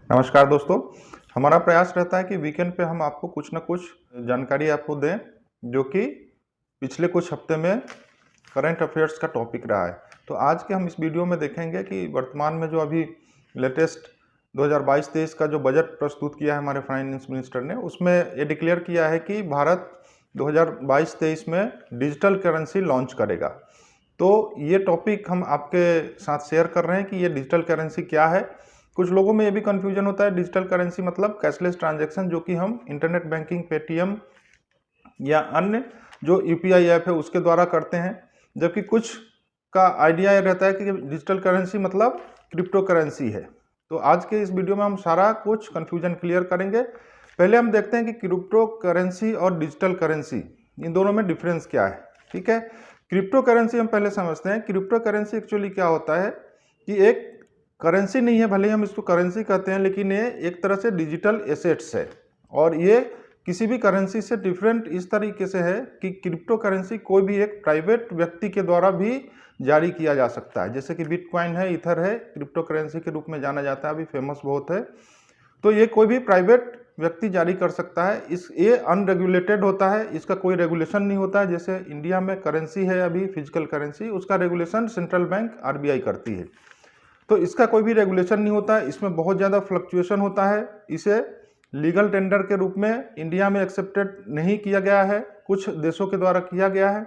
नमस्कार दोस्तों। हमारा प्रयास रहता है कि वीकेंड पे हम आपको कुछ ना कुछ जानकारी आपको दें जो कि पिछले कुछ हफ्ते में करंट अफेयर्स का टॉपिक रहा है। तो आज के हम इस वीडियो में देखेंगे कि वर्तमान में जो अभी लेटेस्ट 2022-23 का जो बजट प्रस्तुत किया है हमारे फाइनेंस मिनिस्टर ने, उसमें ये डिक्लेयर किया है कि भारत 2022-23 में डिजिटल करेंसी लॉन्च करेगा। तो ये टॉपिक हम आपके साथ शेयर कर रहे हैं कि ये डिजिटल करेंसी क्या है। कुछ लोगों में ये भी कन्फ्यूजन होता है, डिजिटल करेंसी मतलब कैशलेस ट्रांजैक्शन जो कि हम इंटरनेट बैंकिंग, पेटीएम या अन्य जो यूपीआई ऐप है उसके द्वारा करते हैं, जबकि कुछ का आइडिया ये रहता है कि डिजिटल करेंसी मतलब क्रिप्टो करेंसी है। तो आज के इस वीडियो में हम सारा कुछ कन्फ्यूजन क्लियर करेंगे। पहले हम देखते हैं कि क्रिप्टो करेंसी और डिजिटल करेंसी इन दोनों में डिफरेंस क्या है। ठीक है, क्रिप्टो करेंसी हम पहले समझते हैं। क्रिप्टो करेंसी एक्चुअली क्या होता है कि एक करेंसी नहीं है, भले ही हम इसको करेंसी कहते हैं, लेकिन ये एक तरह से डिजिटल एसेट्स है और ये किसी भी करेंसी से डिफरेंट इस तरीके से है कि क्रिप्टो करेंसी कोई भी एक प्राइवेट व्यक्ति के द्वारा भी जारी किया जा सकता है। जैसे कि बिटकॉइन है, इथर है, क्रिप्टो करेंसी के रूप में जाना जाता है, अभी फेमस बहुत है। तो ये कोई भी प्राइवेट व्यक्ति जारी कर सकता है। ये अनरेगुलेटेड होता है, इसका कोई रेगुलेशन नहीं होता है। जैसे इंडिया में करेंसी है अभी फिजिकल करेंसी, उसका रेगुलेशन सेंट्रल बैंक आरबीआई करती है। तो इसका कोई भी रेगुलेशन नहीं होता है, इसमें बहुत ज़्यादा फ्लक्चुएशन होता है। इसे लीगल टेंडर के रूप में इंडिया में एक्सेप्टेड नहीं किया गया है, कुछ देशों के द्वारा किया गया है।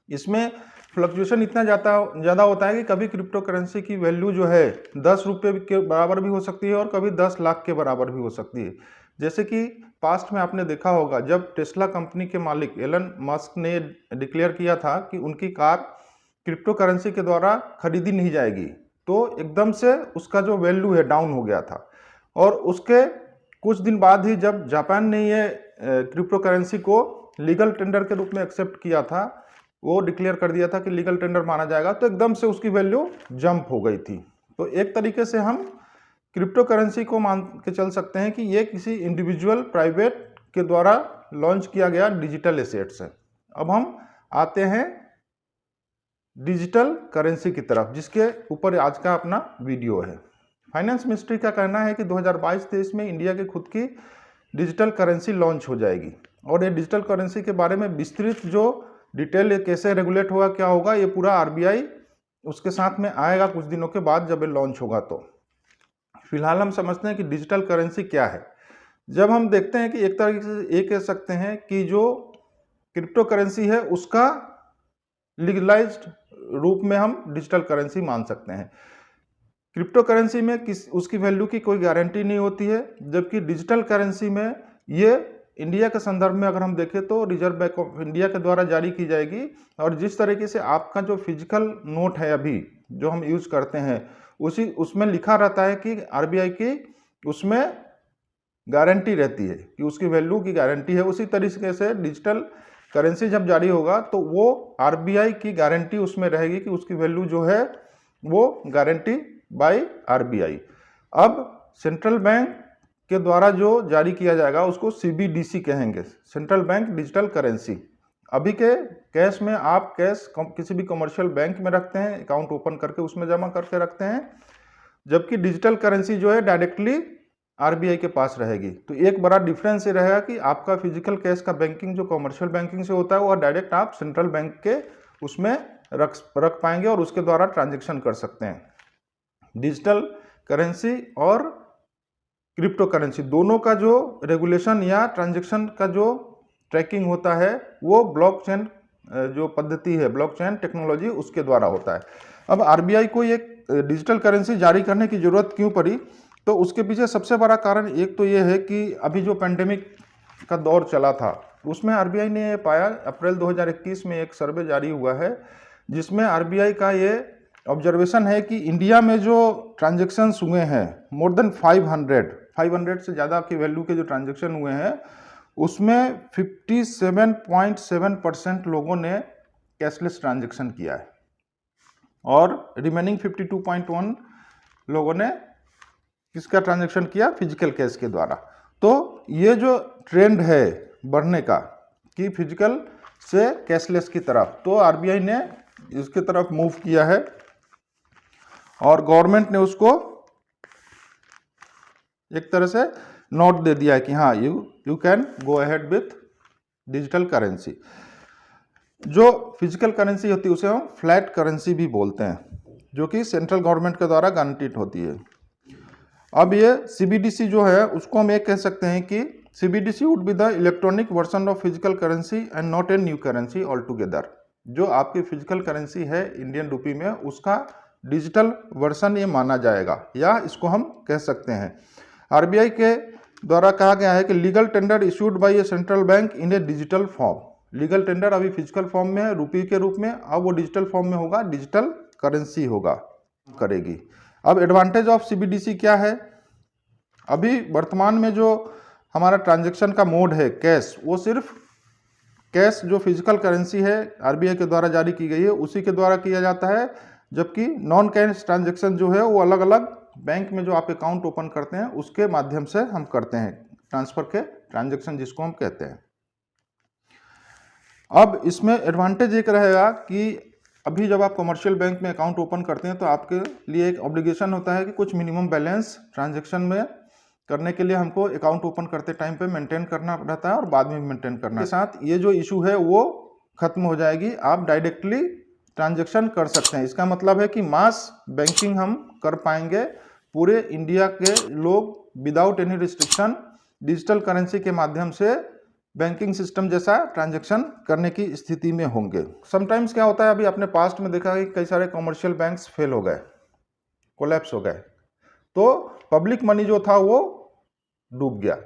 इसमें फ्लक्चुएशन इतना ज़्यादा होता है कि कभी क्रिप्टो करेंसी की वैल्यू जो है 10 रुपये के बराबर भी हो सकती है और कभी 10 लाख के बराबर भी हो सकती है। जैसे कि पास्ट में आपने देखा होगा, जब टेस्ला कंपनी के मालिक एलन मस्क ने डिक्लेयर किया था कि उनकी कार क्रिप्टो करेंसी के द्वारा खरीदी नहीं जाएगी, तो एकदम से उसका जो वैल्यू है डाउन हो गया था। और उसके कुछ दिन बाद ही जब जापान ने ये क्रिप्टो करेंसी को लीगल टेंडर के रूप में एक्सेप्ट किया था, वो डिक्लेयर कर दिया था कि लीगल टेंडर माना जाएगा, तो एकदम से उसकी वैल्यू जंप हो गई थी। तो एक तरीके से हम क्रिप्टो करेंसी को मान के चल सकते हैं कि ये किसी इंडिविजुअल प्राइवेट के द्वारा लॉन्च किया गया डिजिटल एसेट्स है। अब हम आते हैं डिजिटल करेंसी की तरफ, जिसके ऊपर आज का अपना वीडियो है। फाइनेंस मिनिस्ट्री का कहना है कि 2022-23 में इंडिया की खुद की डिजिटल करेंसी लॉन्च हो जाएगी और ये डिजिटल करेंसी के बारे में विस्तृत जो डिटेल कैसे रेगुलेट होगा, क्या होगा, ये पूरा आरबीआई उसके साथ में आएगा कुछ दिनों के बाद जब ये लॉन्च होगा। तो फिलहाल हम समझते हैं कि डिजिटल करेंसी क्या है। जब हम देखते हैं कि एक तरीके से ये कह सकते हैं कि जो क्रिप्टो करेंसी है उसका लीगलाइज्ड रूप में हम डिजिटल करेंसी मान सकते हैं। क्रिप्टो करेंसी में उसकी वैल्यू की कोई गारंटी नहीं होती है, जबकि डिजिटल करेंसी में ये इंडिया के संदर्भ में अगर हम देखें तो रिजर्व बैंक ऑफ इंडिया के द्वारा जारी की जाएगी। और जिस तरीके से आपका जो फिजिकल नोट है अभी जो हम यूज करते हैं, उसमें लिखा रहता है कि आरबीआई की उसमें गारंटी रहती है कि उसकी वैल्यू की गारंटी है। उसी तरीके से डिजिटल करेंसी जब जारी होगा तो वो आरबीआई की गारंटी उसमें रहेगी कि उसकी वैल्यू जो है वो गारंटी बाय आरबीआई। अब सेंट्रल बैंक के द्वारा जो जारी किया जाएगा उसको सीबीडीसी कहेंगे, सेंट्रल बैंक डिजिटल करेंसी। अभी के कैश में आप कैश किसी भी कमर्शियल बैंक में रखते हैं, अकाउंट ओपन करके उसमें जमा करके रखते हैं, जबकि डिजिटल करेंसी जो है डायरेक्टली आरबीआई के पास रहेगी। तो एक बड़ा डिफरेंस ये रहेगा कि आपका फिजिकल कैश का बैंकिंग जो कमर्शियल बैंकिंग से होता है वो डायरेक्ट आप सेंट्रल बैंक के उसमें रख पाएंगे और उसके द्वारा ट्रांजैक्शन कर सकते हैं। डिजिटल करेंसी और क्रिप्टो करेंसी दोनों का जो रेगुलेशन या ट्रांजैक्शन का जो ट्रैकिंग होता है वो ब्लॉकचेन जो पद्धति है, ब्लॉकचेन टेक्नोलॉजी, उसके द्वारा होता है। अब आरबीआई को एक डिजिटल करेंसी जारी करने की जरूरत क्यों पड़ी, तो उसके पीछे सबसे बड़ा कारण एक तो ये है कि अभी जो पेंडेमिक का दौर चला था उसमें आरबीआई ने ये पाया, अप्रैल 2021 में एक सर्वे जारी हुआ है जिसमें आरबीआई का ये ऑब्जर्वेशन है कि इंडिया में जो ट्रांजैक्शंस हुए हैं मोर देन 500 से ज़्यादा की वैल्यू के जो ट्रांजैक्शन हुए हैं उसमें 57.7% लोगों ने कैशलेस ट्रांजैक्शन किया है और रिमेनिंग 52.1 लोगों ने किसका ट्रांजैक्शन किया, फिजिकल कैश के द्वारा। तो ये जो ट्रेंड है बढ़ने का कि फिजिकल से कैशलेस की तरफ, तो आरबीआई ने इसकी तरफ मूव किया है और गवर्नमेंट ने उसको एक तरह से नोट दे दिया है कि हाँ you can go ahead with digital currency. जो फिजिकल करेंसी होती है उसे हम फ्लैट करेंसी भी बोलते हैं, जो कि सेंट्रल गवर्नमेंट के द्वारा गारंटीड होती है। अब ये सीबीडीसी जो है उसको हम ये कह सकते हैं कि CBDC would be the electronic version of physical currency and not a new currency all together. जो आपकी फिजिकल करेंसी है इंडियन रुपी में, उसका डिजिटल वर्जन ये माना जाएगा, या इसको हम कह सकते हैं। आरबीआई के द्वारा कहा गया है कि legal tender issued by A central bank in A digital form. Legal tender अभी फिजिकल फॉर्म में है रुपी के रूप में, अब वो डिजिटल फॉर्म में होगा, डिजिटल करेंसी होगा करेगी। अब एडवांटेज ऑफ सीबीडीसी क्या है? अभी वर्तमान में जो हमारा ट्रांजैक्शन का मोड है कैश, वो सिर्फ कैश जो फिजिकल करेंसी है आरबीआई के द्वारा जारी की गई है उसी के द्वारा किया जाता है, जबकि नॉन कैश ट्रांजैक्शन जो है वो अलग अलग बैंक में जो आप अकाउंट ओपन करते हैं उसके माध्यम से हम करते हैं, ट्रांसफर के ट्रांजैक्शन जिसको हम कहते हैं। अब इसमें एडवांटेज एक रहेगा कि अभी जब आप कमर्शियल बैंक में अकाउंट ओपन करते हैं तो आपके लिए एक ऑब्लिगेशन होता है कि कुछ मिनिमम बैलेंस ट्रांजैक्शन में करने के लिए हमको अकाउंट ओपन करते टाइम पे मेंटेन करना रहता है और बाद में भी मेंटेन करना है। साथ ये जो इशू है वो खत्म हो जाएगी, आप डायरेक्टली ट्रांजैक्शन कर सकते हैं। इसका मतलब है कि मास बैंकिंग हम कर पाएंगे, पूरे इंडिया के लोग without any restriction digital currency के माध्यम से बैंकिंग सिस्टम जैसा ट्रांजैक्शन करने की स्थिति में होंगे। समटाइम्स क्या होता है, अभी आपने पास्ट में देखा है कि कई सारे कमर्शियल बैंक्स फेल हो गए, कोलैप्स हो गए, तो पब्लिक मनी जो था वो डूब गया।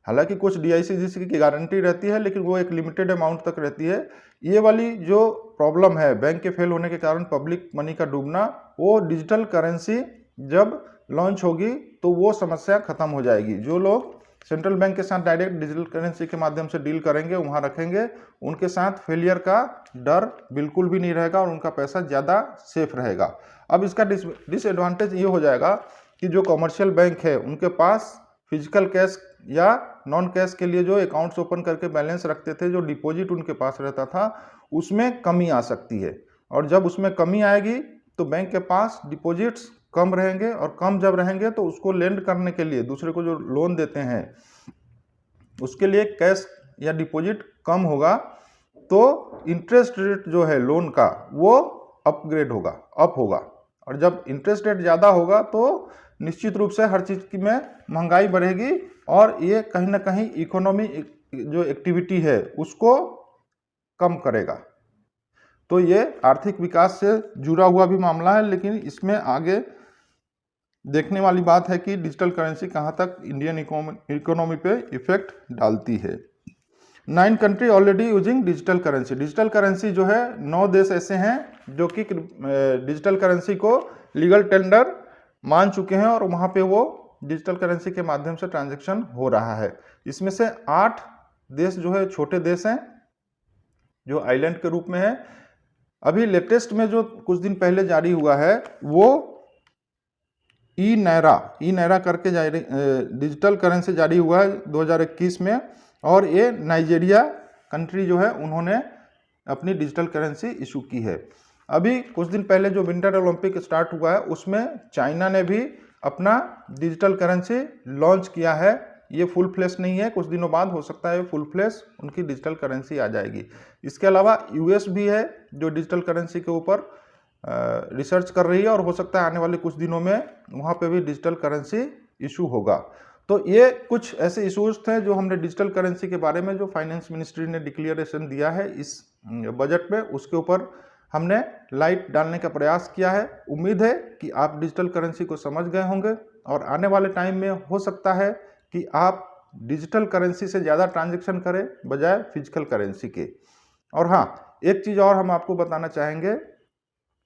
हालांकि कुछ डीआईसीजीसी की गारंटी रहती है, लेकिन वो एक लिमिटेड अमाउंट तक रहती है। ये वाली जो प्रॉब्लम है बैंक के फेल होने के कारण पब्लिक मनी का डूबना, वो डिजिटल करेंसी जब लॉन्च होगी तो वो समस्या खत्म हो जाएगी। जो लोग सेंट्रल बैंक के साथ डायरेक्ट डिजिटल करेंसी के माध्यम से डील करेंगे, वहां रखेंगे, उनके साथ फेलियर का डर बिल्कुल भी नहीं रहेगा और उनका पैसा ज़्यादा सेफ रहेगा। अब इसका डिसएडवांटेज ये हो जाएगा कि जो कमर्शियल बैंक है उनके पास फिजिकल कैश या नॉन कैश के लिए जो अकाउंट्स ओपन करके बैलेंस रखते थे, जो डिपॉजिट उनके पास रहता था, उसमें कमी आ सकती है। और जब उसमें कमी आएगी तो बैंक के पास डिपॉजिट्स कम रहेंगे, और कम जब रहेंगे तो उसको लेंड करने के लिए, दूसरे को जो लोन देते हैं उसके लिए कैश या डिपॉजिट कम होगा, तो इंटरेस्ट रेट जो है लोन का वो अपग्रेड होगा, अप होगा। और जब इंटरेस्ट रेट ज़्यादा होगा तो निश्चित रूप से हर चीज़ की में महंगाई बढ़ेगी, और ये कहीं ना कहीं इकोनॉमी जो एक्टिविटी है उसको कम करेगा। तो ये आर्थिक विकास से जुड़ा हुआ भी मामला है, लेकिन इसमें आगे देखने वाली बात है कि डिजिटल करेंसी कहाँ तक इंडियन इकोनॉमी पे इफेक्ट डालती है। 9 country already using digital currency. Digital currency जो है 9 देश ऐसे हैं जो कि डिजिटल करेंसी को लीगल टेंडर मान चुके हैं और वहाँ पे वो डिजिटल करेंसी के माध्यम से ट्रांजैक्शन हो रहा है। इसमें से 8 देश जो है छोटे देश हैं, जो आइलैंड के रूप में है। अभी लेटेस्ट में जो कुछ दिन पहले जारी हुआ है वो ई नैरा करके डिजिटल करेंसी जारी हुआ है 2021 में, और ये नाइजीरिया कंट्री जो है उन्होंने अपनी डिजिटल करेंसी इशू की है। अभी कुछ दिन पहले जो विंटर ओलंपिक स्टार्ट हुआ है उसमें चाइना ने भी अपना डिजिटल करेंसी लॉन्च किया है। ये फुल फ्लैश नहीं है, कुछ दिनों बाद हो सकता है फुल फ्लैश उनकी डिजिटल करेंसी आ जाएगी। इसके अलावा यूएस भी है जो डिजिटल करेंसी के ऊपर रिसर्च कर रही है, और हो सकता है आने वाले कुछ दिनों में वहाँ पे भी डिजिटल करेंसी इशू होगा। तो ये कुछ ऐसे इशूज थे जो हमने डिजिटल करेंसी के बारे में, जो फाइनेंस मिनिस्ट्री ने डिक्लेरेशन दिया है इस बजट में, उसके ऊपर हमने लाइट डालने का प्रयास किया है। उम्मीद है कि आप डिजिटल करेंसी को समझ गए होंगे, और आने वाले टाइम में हो सकता है कि आप डिजिटल करेंसी से ज़्यादा ट्रांजैक्शन करें बजाय फिजिकल करेंसी के। और हाँ, एक चीज़ और हम आपको बताना चाहेंगे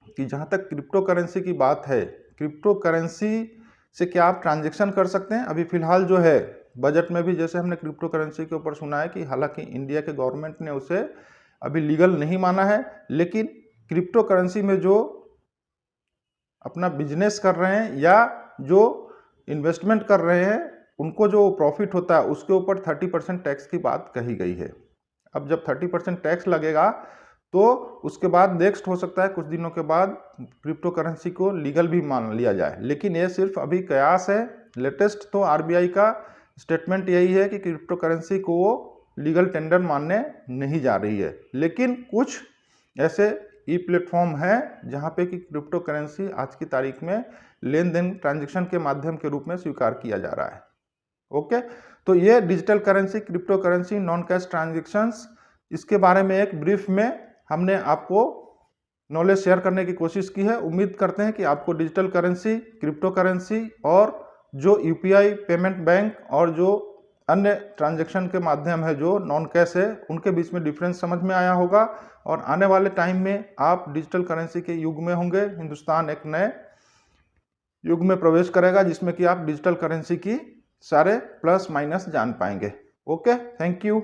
कि जहाँ तक क्रिप्टो करेंसी की बात है, क्रिप्टो करेंसी से क्या आप ट्रांजैक्शन कर सकते हैं? अभी फिलहाल जो है बजट में भी जैसे हमने क्रिप्टो करेंसी के ऊपर सुना है कि हालांकि इंडिया के गवर्नमेंट ने उसे अभी लीगल नहीं माना है, लेकिन क्रिप्टो करेंसी में जो अपना बिजनेस कर रहे हैं या जो इन्वेस्टमेंट कर रहे हैं उनको जो प्रॉफिट होता है उसके ऊपर 30% टैक्स की बात कही गई है। अब जब 30% टैक्स लगेगा तो उसके बाद नेक्स्ट हो सकता है कुछ दिनों के बाद क्रिप्टो करेंसी को लीगल भी मान लिया जाए, लेकिन ये सिर्फ अभी कयास है। लेटेस्ट तो आरबीआई का स्टेटमेंट यही है कि क्रिप्टो करेंसी को वो लीगल टेंडर मानने नहीं जा रही है। लेकिन कुछ ऐसे ई प्लेटफॉर्म हैं जहां पे कि क्रिप्टो करेंसी आज की तारीख में लेन देन ट्रांजेक्शन के माध्यम के रूप में स्वीकार किया जा रहा है। ओके, तो ये digital currency, crypto currency, non cash transactions, इसके बारे में एक ब्रीफ में हमने आपको नॉलेज शेयर करने की कोशिश की है। उम्मीद करते हैं कि आपको डिजिटल करेंसी, क्रिप्टो करेंसी और जो यूपीआई पेमेंट बैंक और जो अन्य ट्रांजैक्शन के माध्यम है जो नॉन कैश है, उनके बीच में डिफरेंस समझ में आया होगा। और आने वाले टाइम में आप डिजिटल करेंसी के युग में होंगे। हिंदुस्तान एक नए युग में प्रवेश करेगा जिसमें कि आप डिजिटल करेंसी की सारे प्लस माइनस जान पाएंगे। Okay, thank you.